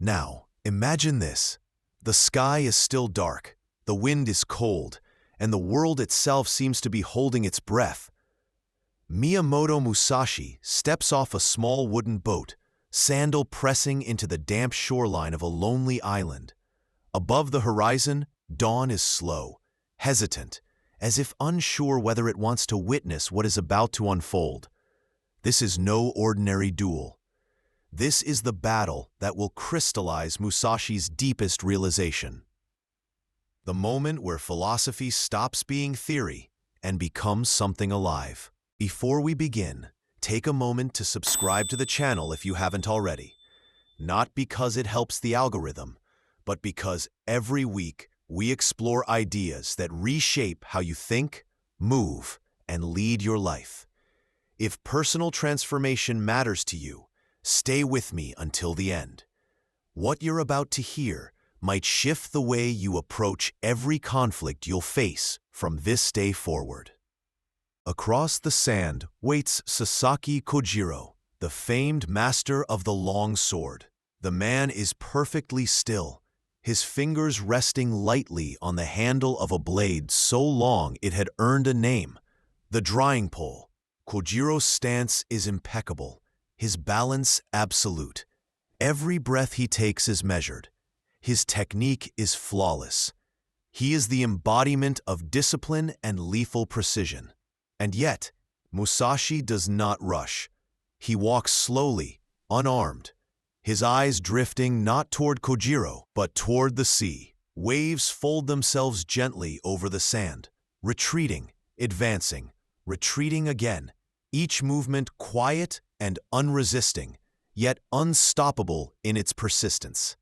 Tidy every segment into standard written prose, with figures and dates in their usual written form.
Now, imagine this. The sky is still dark, the wind is cold, and the world itself seems to be holding its breath. Miyamoto Musashi steps off a small wooden boat, sandal pressing into the damp shoreline of a lonely island. Above the horizon, dawn is slow, hesitant, as if unsure whether it wants to witness what is about to unfold. This is no ordinary duel. This is the battle that will crystallize Musashi's deepest realization. The moment where philosophy stops being theory and becomes something alive. Before we begin, take a moment to subscribe to the channel if you haven't already. Not because it helps the algorithm, but because every week we explore ideas that reshape how you think, move, and lead your life. If personal transformation matters to you, stay with me until the end. What you're about to hear might shift the way you approach every conflict you'll face from this day forward. Across the sand waits Sasaki Kojiro, the famed master of the long sword. The man is perfectly still, his fingers resting lightly on the handle of a blade so long it had earned a name, the drying pole. Kojiro's stance is impeccable, his balance absolute. Every breath he takes is measured. His technique is flawless. He is the embodiment of discipline and lethal precision. And yet, Musashi does not rush. He walks slowly, unarmed, his eyes drifting not toward Kojiro, but toward the sea. Waves fold themselves gently over the sand, retreating, advancing, retreating again, each movement quiet and unresisting, yet unstoppable in its persistence.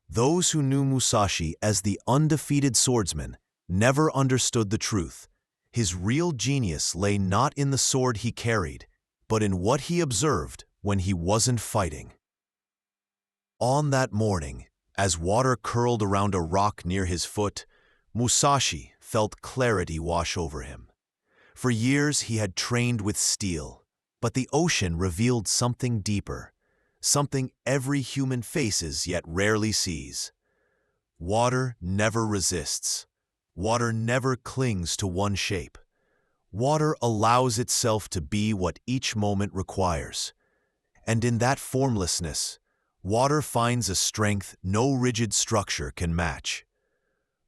Those who knew Musashi as the undefeated swordsman never understood the truth. His real genius lay not in the sword he carried, but in what he observed when he wasn't fighting. On that morning, as water curled around a rock near his foot, Musashi felt clarity wash over him. For years he had trained with steel, but the ocean revealed something deeper, something every human faces yet rarely sees. Water never resists. Water never clings to one shape. Water allows itself to be what each moment requires. And in that formlessness, water finds a strength no rigid structure can match.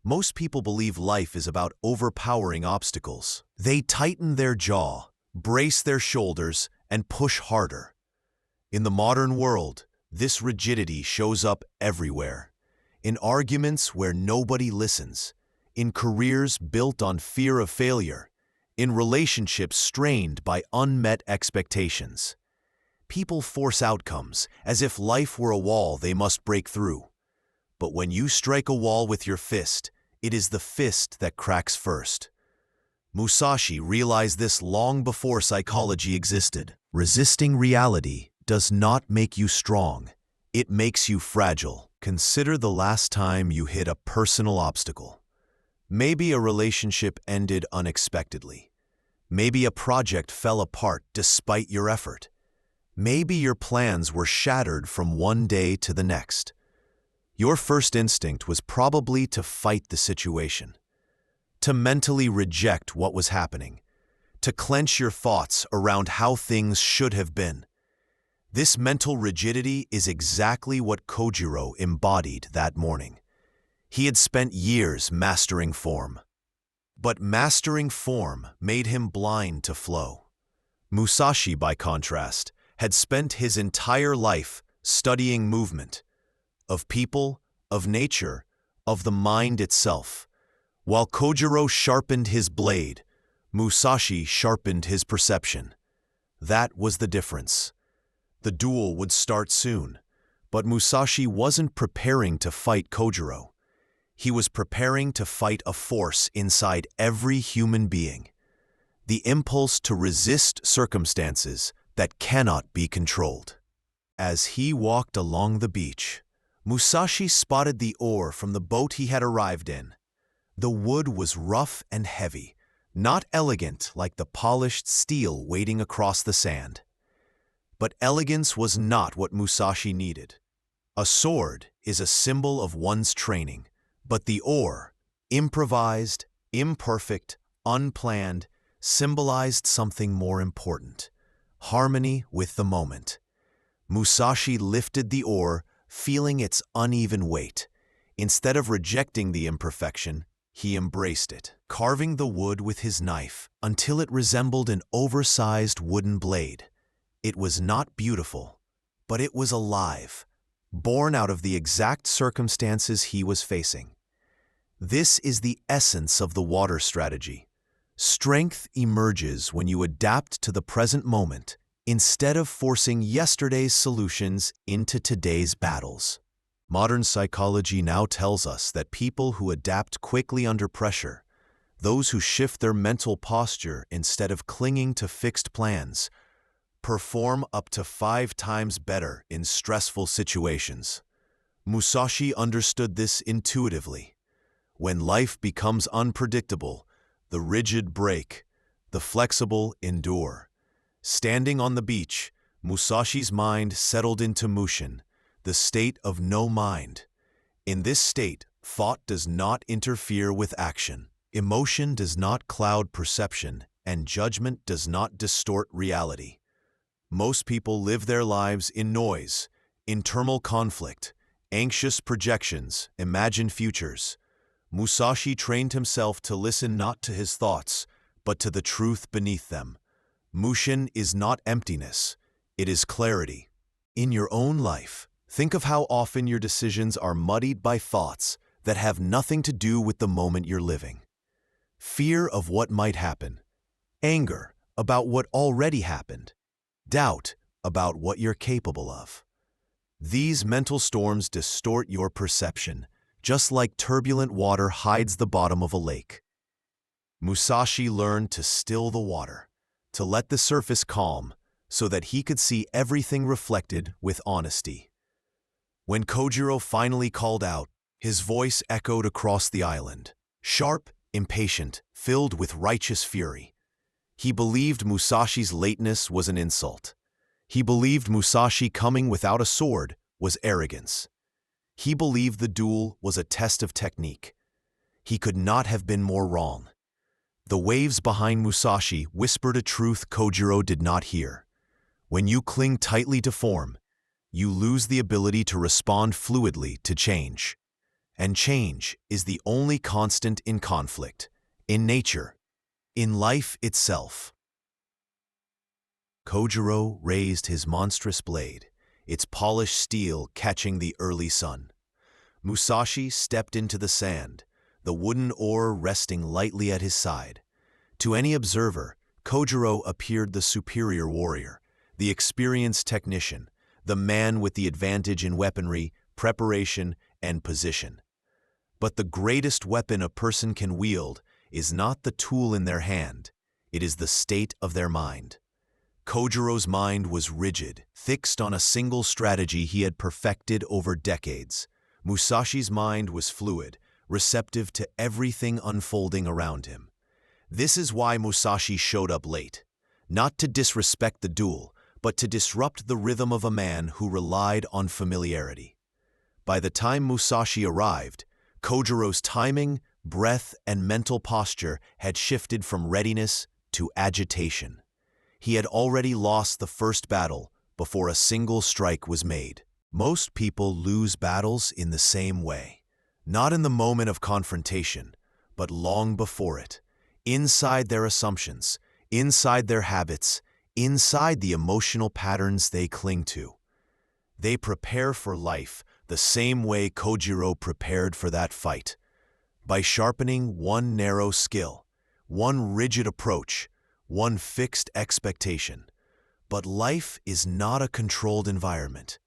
Most people believe life is about overpowering obstacles. They tighten their jaw, brace their shoulders, and push harder. In the modern world, this rigidity shows up everywhere. In arguments where nobody listens, in careers built on fear of failure, in relationships strained by unmet expectations. People force outcomes as if life were a wall they must break through. But when you strike a wall with your fist, it is the fist that cracks first. Musashi realized this long before psychology existed. Resisting reality does not make you strong. It makes you fragile. Consider the last time you hit a personal obstacle. Maybe a relationship ended unexpectedly. Maybe a project fell apart despite your effort. Maybe your plans were shattered from one day to the next. Your first instinct was probably to fight the situation, to mentally reject what was happening, to clench your thoughts around how things should have been. This mental rigidity is exactly what Kojiro embodied that morning. He had spent years mastering form. But mastering form made him blind to flow. Musashi, by contrast, had spent his entire life studying movement, of people, of nature, of the mind itself. While Kojiro sharpened his blade, Musashi sharpened his perception. That was the difference. The duel would start soon, but Musashi wasn't preparing to fight Kojiro. He was preparing to fight a force inside every human being, the impulse to resist circumstances that cannot be controlled. As he walked along the beach, Musashi spotted the oar from the boat he had arrived in. The wood was rough and heavy, not elegant like the polished steel waiting across the sand. But elegance was not what Musashi needed. A sword is a symbol of one's training, but the oar, improvised, imperfect, unplanned, symbolized something more important: harmony with the moment. Musashi lifted the oar, feeling its uneven weight. Instead of rejecting the imperfection, he embraced it, carving the wood with his knife until it resembled an oversized wooden blade. It was not beautiful, but it was alive, born out of the exact circumstances he was facing. This is the essence of the water strategy. Strength emerges when you adapt to the present moment instead of forcing yesterday's solutions into today's battles. Modern psychology now tells us that people who adapt quickly under pressure, those who shift their mental posture instead of clinging to fixed plans, perform up to 5 times better in stressful situations. Musashi understood this intuitively. When life becomes unpredictable, the rigid break, the flexible endure. Standing on the beach, Musashi's mind settled into mushin, the state of no mind. In this state, thought does not interfere with action, emotion does not cloud perception, and judgment does not distort reality. Most people live their lives in noise, internal conflict, anxious projections, imagined futures. Musashi trained himself to listen not to his thoughts, but to the truth beneath them. Mushin is not emptiness, it is clarity. In your own life, think of how often your decisions are muddied by thoughts that have nothing to do with the moment you're living. Fear of what might happen, anger about what already happened, doubt about what you're capable of. These mental storms distort your perception, just like turbulent water hides the bottom of a lake. Musashi learned to still the water, to let the surface calm, so that he could see everything reflected with honesty. When Kojiro finally called out, his voice echoed across the island, sharp, impatient, filled with righteous fury. He believed Musashi's lateness was an insult. He believed Musashi coming without a sword was arrogance. He believed the duel was a test of technique. He could not have been more wrong. The waves behind Musashi whispered a truth Kojiro did not hear. When you cling tightly to form, you lose the ability to respond fluidly to change. And change is the only constant in conflict, in nature, in life itself. Kojiro raised his monstrous blade, its polished steel catching the early sun. Musashi stepped into the sand, the wooden oar resting lightly at his side. To any observer, Kojiro appeared the superior warrior, the experienced technician, the man with the advantage in weaponry, preparation, and position. But the greatest weapon a person can wield is not the tool in their hand, it is the state of their mind. Kojiro's mind was rigid, fixed on a single strategy he had perfected over decades. Musashi's mind was fluid, receptive to everything unfolding around him. This is why Musashi showed up late, not to disrespect the duel, but to disrupt the rhythm of a man who relied on familiarity. By the time Musashi arrived, Kojiro's timing, breath, and mental posture had shifted from readiness to agitation. He had already lost the first battle before a single strike was made. Most people lose battles in the same way, not in the moment of confrontation, but long before it, inside their assumptions, inside their habits, inside the emotional patterns they cling to. They prepare for life the same way Kojiro prepared for that fight, by sharpening one narrow skill, one rigid approach, one fixed expectation. But life is not a controlled environment.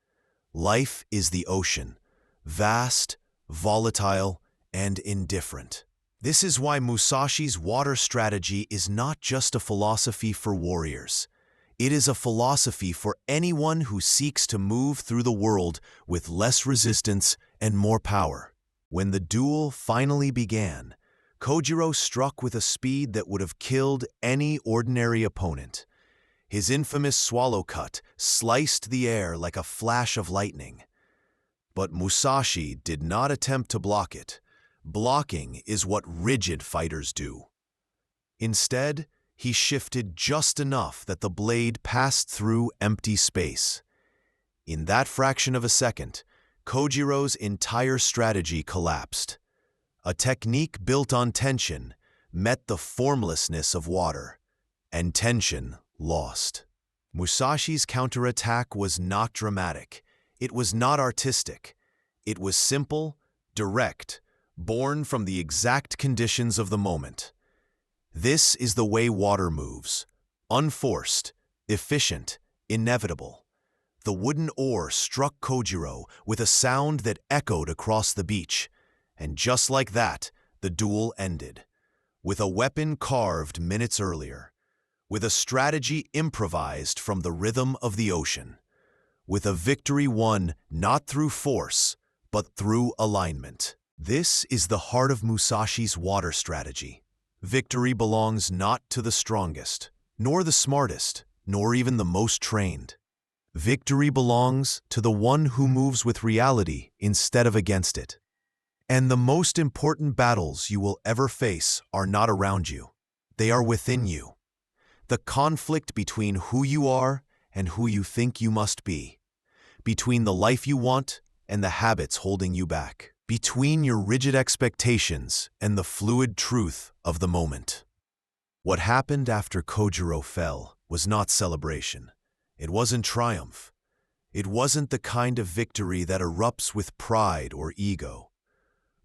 Life is the ocean, vast, volatile, and indifferent. This is why Musashi's water strategy is not just a philosophy for warriors. It is a philosophy for anyone who seeks to move through the world with less resistance and more power. When the duel finally began, Kojiro struck with a speed that would have killed any ordinary opponent. His infamous swallow cut sliced the air like a flash of lightning. But Musashi did not attempt to block it. Blocking is what rigid fighters do. Instead, he shifted just enough that the blade passed through empty space. In that fraction of a second, Kojiro's entire strategy collapsed. A technique built on tension met the formlessness of water, and tension lost. Musashi's counterattack was not dramatic. It was not artistic. It was simple, direct, born from the exact conditions of the moment. This is the way water moves: unforced, efficient, inevitable. The wooden oar struck Kojiro with a sound that echoed across the beach, and just like that, the duel ended. With a weapon carved minutes earlier, with a strategy improvised from the rhythm of the ocean, with a victory won not through force, but through alignment. This is the heart of Musashi's water strategy. Victory belongs not to the strongest, nor the smartest, nor even the most trained. Victory belongs to the one who moves with reality instead of against it. And the most important battles you will ever face are not around you. They are within you. The conflict between who you are and who you think you must be. Between the life you want and the habits holding you back. Between your rigid expectations and the fluid truth of the moment. What happened after Kojiro fell was not celebration. It wasn't triumph. It wasn't the kind of victory that erupts with pride or ego.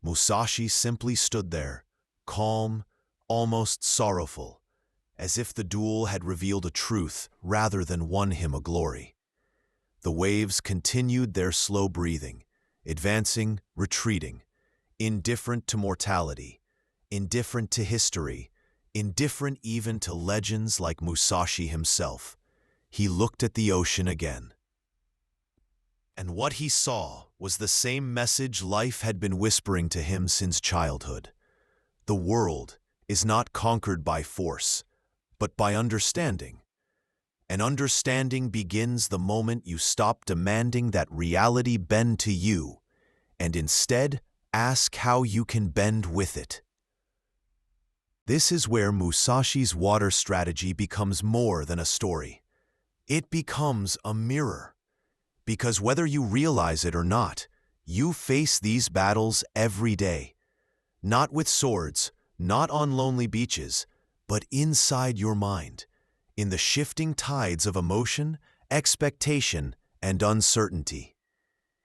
Musashi simply stood there, calm, almost sorrowful, as if the duel had revealed a truth rather than won him a glory. The waves continued their slow breathing, advancing, retreating, indifferent to mortality, indifferent to history, indifferent even to legends like Musashi himself. He looked at the ocean again. And what he saw was the same message life had been whispering to him since childhood. The world is not conquered by force, but by understanding. And understanding begins the moment you stop demanding that reality bend to you, and instead ask how you can bend with it. This is where Musashi's water strategy becomes more than a story. It becomes a mirror. Because whether you realize it or not, you face these battles every day. Not with swords, not on lonely beaches, but inside your mind, in the shifting tides of emotion, expectation, and uncertainty.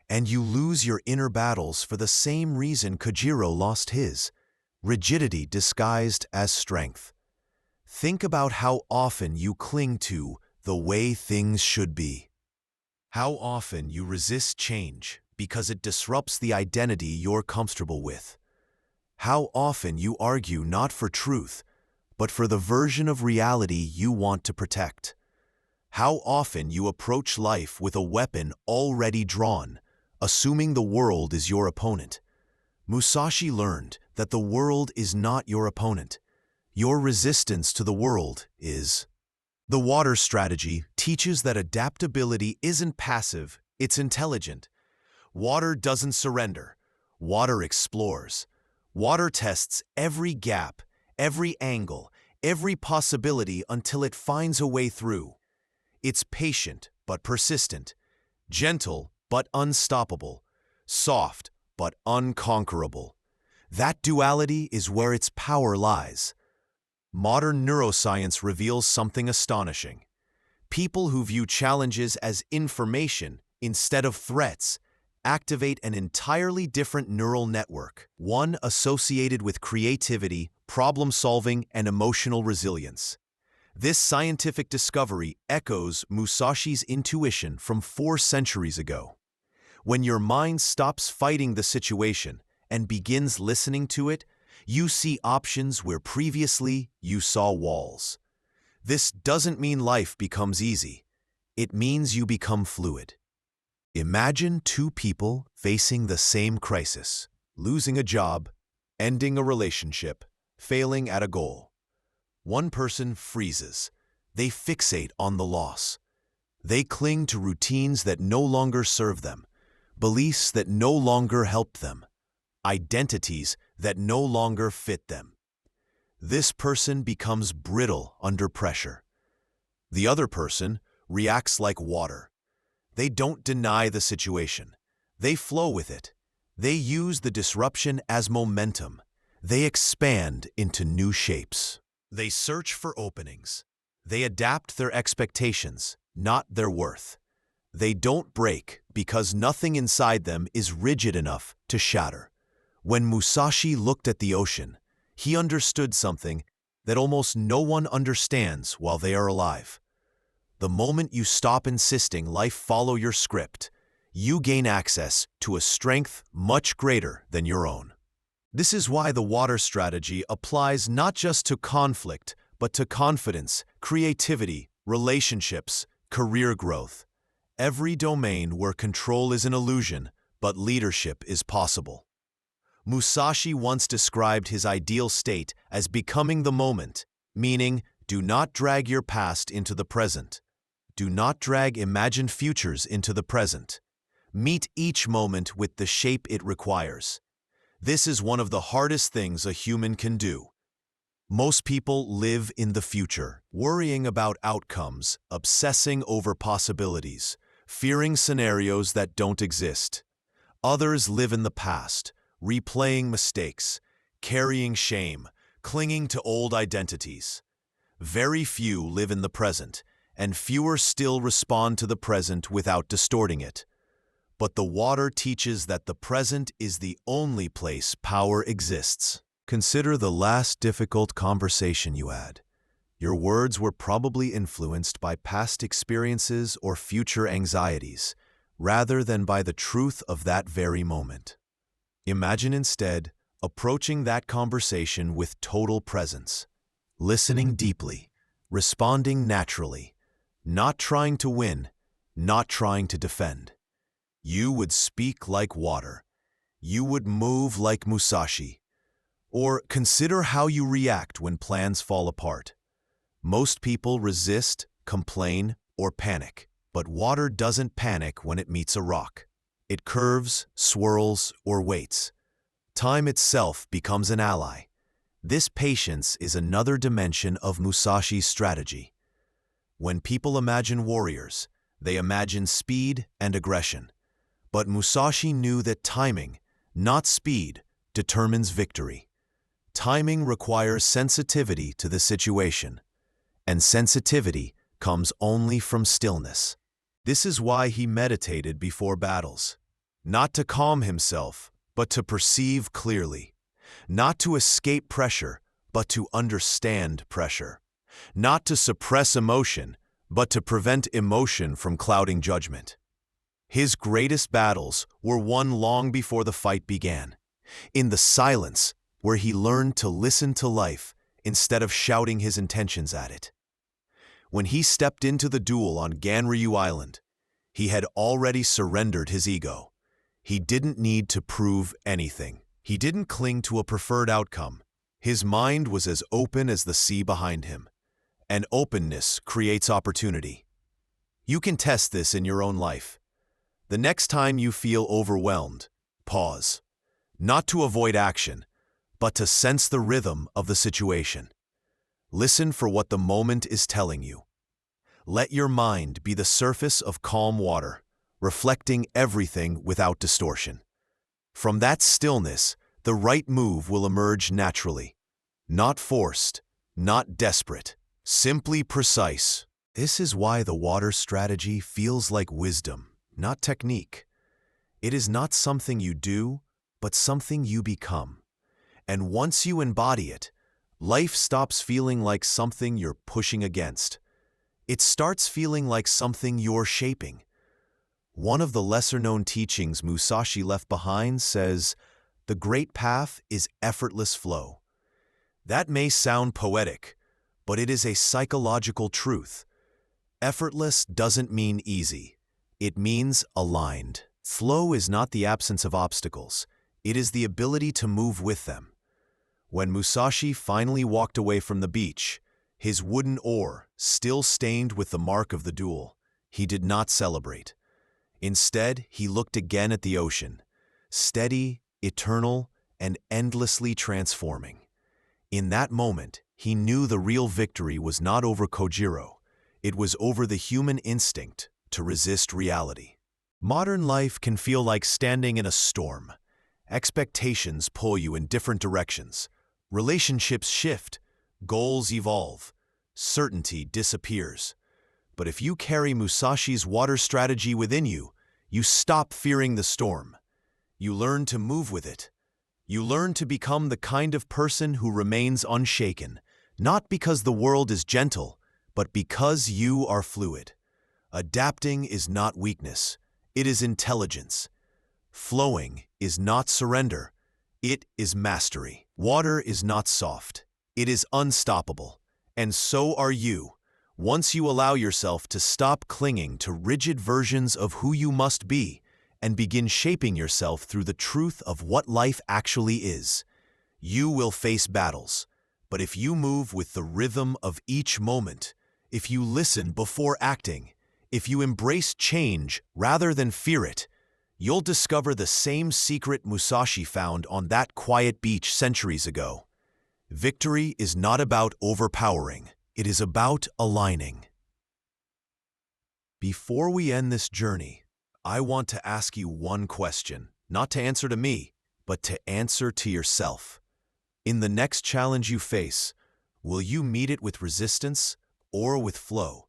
And you lose your inner battles for the same reason Kojiro lost his: rigidity disguised as strength. Think about how often you cling to the way things should be. How often you resist change because it disrupts the identity you're comfortable with. How often you argue not for truth, but for the version of reality you want to protect. How often you approach life with a weapon already drawn, assuming the world is your opponent. Musashi learned that the world is not your opponent. Your resistance to the world is. The water strategy teaches that adaptability isn't passive, it's intelligent. Water doesn't surrender. Water explores. Water tests every gap, every angle, every possibility until it finds a way through. It's patient but persistent, gentle but unstoppable, soft but unconquerable. That duality is where its power lies. Modern neuroscience reveals something astonishing. People who view challenges as information instead of threats activate an entirely different neural network, one associated with creativity, problem-solving, and emotional resilience. This scientific discovery echoes Musashi's intuition from 4 centuries ago. When your mind stops fighting the situation and begins listening to it, you see options where previously you saw walls. This doesn't mean life becomes easy. It means you become fluid. Imagine 2 people facing the same crisis: losing a job, ending a relationship, failing at a goal. One person freezes. They fixate on the loss. They cling to routines that no longer serve them. beliefs that no longer help them, identities that no longer fit them. This person becomes brittle under pressure. The other person reacts like water. They don't deny the situation. They flow with it. They use the disruption as momentum. They expand into new shapes. They search for openings. They adapt their expectations, not their worth. They don't break because nothing inside them is rigid enough to shatter. When Musashi looked at the ocean, he understood something that almost no one understands while they are alive. The moment you stop insisting life follow your script, you gain access to a strength much greater than your own. This is why the water strategy applies not just to conflict, but to confidence, creativity, relationships, career growth. Every domain where control is an illusion, but leadership is possible. Musashi once described his ideal state as becoming the moment, meaning do not drag your past into the present. Do not drag imagined futures into the present. Meet each moment with the shape it requires. This is one of the hardest things a human can do. Most people live in the future, worrying about outcomes, obsessing over possibilities, fearing scenarios that don't exist. Others live in the past, replaying mistakes, carrying shame, clinging to old identities. Very few live in the present, and fewer still respond to the present without distorting it. But the water teaches that the present is the only place power exists. Consider the last difficult conversation you had. Your words were probably influenced by past experiences or future anxieties, rather than by the truth of that very moment. Imagine instead approaching that conversation with total presence, listening deeply, responding naturally, not trying to win, not trying to defend. You would speak like water. You would move like Musashi. Or consider how you react when plans fall apart. Most people resist, complain, or panic, but water doesn't panic when it meets a rock. It curves, swirls, or waits. Time itself becomes an ally. This patience is another dimension of Musashi's strategy. When people imagine warriors, they imagine speed and aggression. But Musashi knew that timing, not speed, determines victory. Timing requires sensitivity to the situation, and sensitivity comes only from stillness. This is why he meditated before battles, not to calm himself, but to perceive clearly, not to escape pressure, but to understand pressure, not to suppress emotion, but to prevent emotion from clouding judgment. His greatest battles were won long before the fight began, in the silence where he learned to listen to life instead of shouting his intentions at it. When he stepped into the duel on Ganryu Island, he had already surrendered his ego. He didn't need to prove anything. He didn't cling to a preferred outcome. His mind was as open as the sea behind him. And openness creates opportunity. You can test this in your own life. The next time you feel overwhelmed, pause. Not to avoid action, but to sense the rhythm of the situation. Listen for what the moment is telling you. Let your mind be the surface of calm water, reflecting everything without distortion. From that stillness, the right move will emerge naturally. Not forced, not desperate, simply precise. This is why the water strategy feels like wisdom, not technique. It is not something you do, but something you become. And once you embody it, life stops feeling like something you're pushing against. It starts feeling like something you're shaping. One of the lesser-known teachings Musashi left behind says, "The great path is effortless flow." That may sound poetic, but it is a psychological truth. Effortless doesn't mean easy. It means aligned. Flow is not the absence of obstacles. It is the ability to move with them. When Musashi finally walked away from the beach, his wooden oar still stained with the mark of the duel, he did not celebrate. Instead, he looked again at the ocean, steady, eternal, and endlessly transforming. In that moment, he knew the real victory was not over Kojiro. It was over the human instinct to resist reality. Modern life can feel like standing in a storm. Expectations pull you in different directions. Relationships shift. Goals evolve. Certainty disappears. But if you carry Musashi's water strategy within you, you stop fearing the storm. You learn to move with it. You learn to become the kind of person who remains unshaken, not because the world is gentle, but because you are fluid. Adapting is not weakness. It is intelligence. Flowing is not surrender. It is mastery. Water is not soft. It is unstoppable. And so are you. Once you allow yourself to stop clinging to rigid versions of who you must be and begin shaping yourself through the truth of what life actually is, you will face battles. But if you move with the rhythm of each moment, if you listen before acting, if you embrace change rather than fear it, you'll discover the same secret Musashi found on that quiet beach centuries ago. Victory is not about overpowering. It is about aligning. Before we end this journey, I want to ask you one question, not to answer to me, but to answer to yourself. In the next challenge you face, will you meet it with resistance or with flow?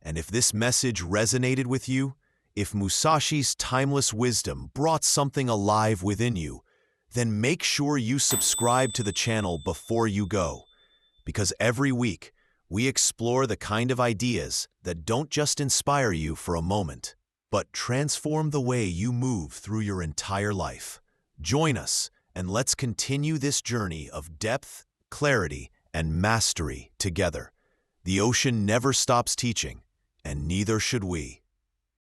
And if this message resonated with you, if Musashi's timeless wisdom brought something alive within you, then make sure you subscribe to the channel before you go. Because every week, we explore the kind of ideas that don't just inspire you for a moment, but transform the way you move through your entire life. Join us, and let's continue this journey of depth, clarity, and mastery together. The ocean never stops teaching, and neither should we.